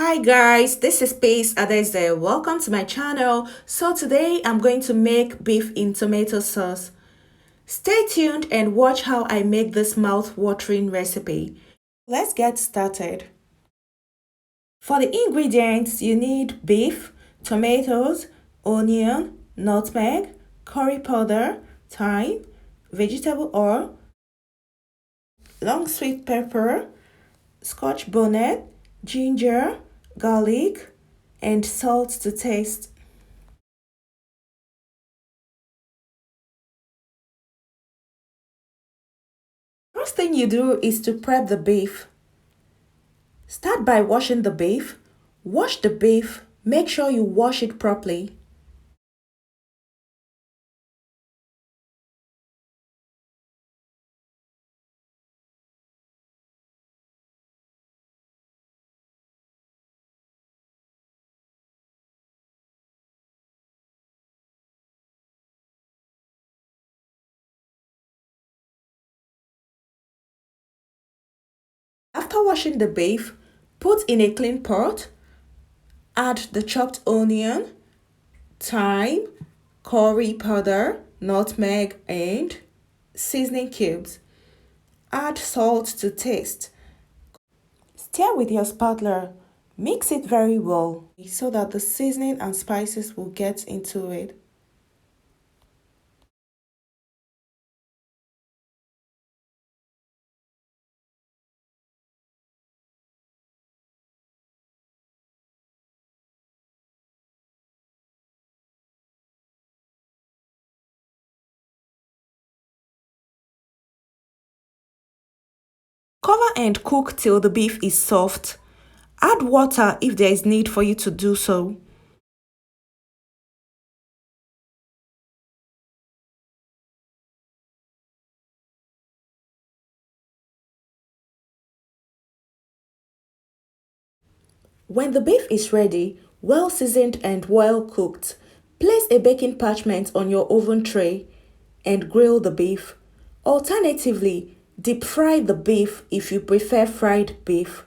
Hi guys, this is Pace Adeze. Welcome to my channel. So today I'm going to make beef in tomato sauce. Stay tuned and watch how I make this mouth-watering recipe. Let's get started. For the ingredients, you need beef, tomatoes, onion, nutmeg, curry powder, thyme, vegetable oil, long sweet pepper, scotch bonnet, ginger, garlic, and salt to taste. First thing you do is to prep the beef. Start by washing the beef. Wash the beef. Make sure you wash it properly. After washing the beef, put in a clean pot. Add the chopped onion, thyme, curry powder, nutmeg, and seasoning cubes. Add salt to taste. Stir with your spatula. Mix it very well so that the seasoning and spices will get into it. Cover and cook till the beef is soft. Add water if there is need for you to do so. When the beef is ready, well seasoned and well cooked, place a baking parchment on your oven tray and grill the beef. Alternatively, deep fry the beef if you prefer fried beef.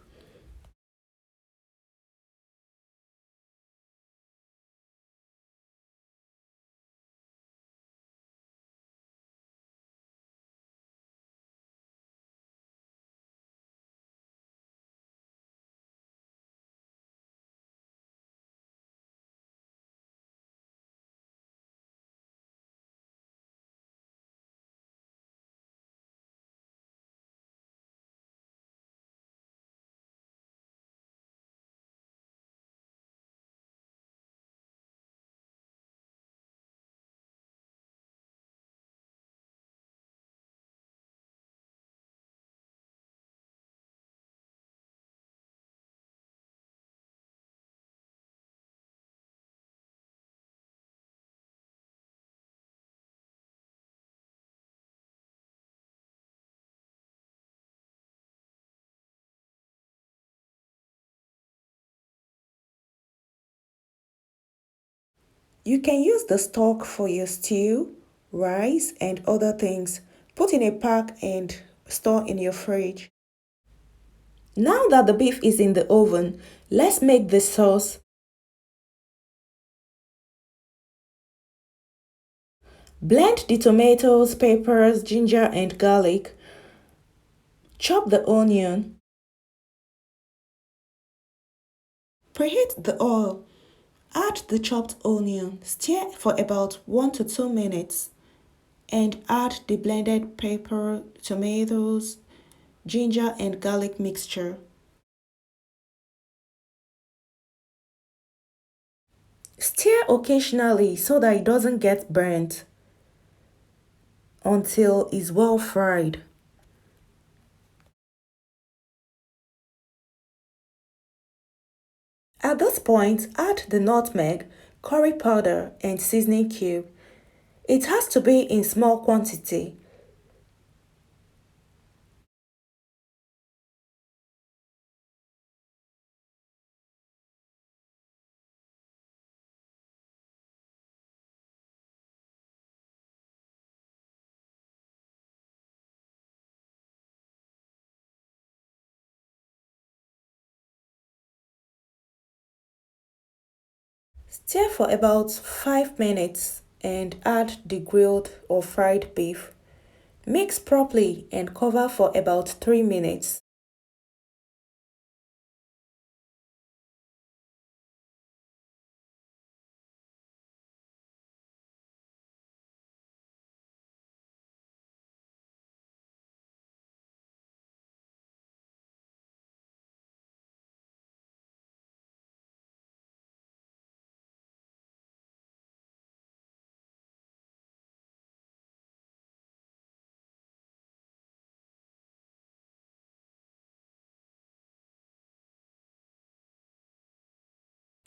You can use the stock for your stew, rice, and other things. Put in a pack and store in your fridge. Now that the beef is in the oven, let's make the sauce. Blend the tomatoes, peppers, ginger, and garlic. Chop the onion. Preheat the oil. Add the chopped onion. Stir for about 1 to 2 minutes. And add the blended pepper, tomatoes, ginger, and garlic mixture. Stir occasionally so that it doesn't get burnt until it's well fried. At this point, add the nutmeg, curry powder, and seasoning cube. It has to be in small quantity. Stir for about 5 minutes and add the grilled or fried beef. Mix properly and cover for about 3 minutes.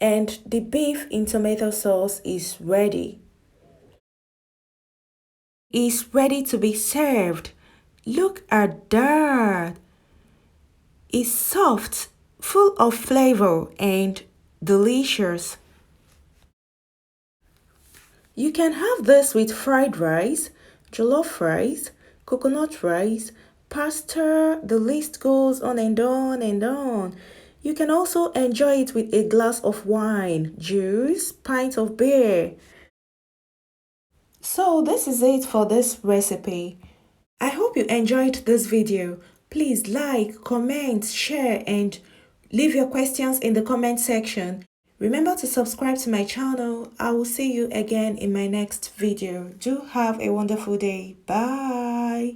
And the beef in tomato sauce is ready. Is ready to be served. Look at that. It's soft, full of flavor and delicious. You can have this with fried rice, jollof rice, coconut rice, pasta, the list goes on and on and on. You can also enjoy it with a glass of wine, juice, pint of beer. So this is it for this recipe. I hope you enjoyed this video. Please like, comment, share and leave your questions in the comment section. Remember to subscribe to my channel. I will see you again in my next video. Do have a wonderful day. Bye.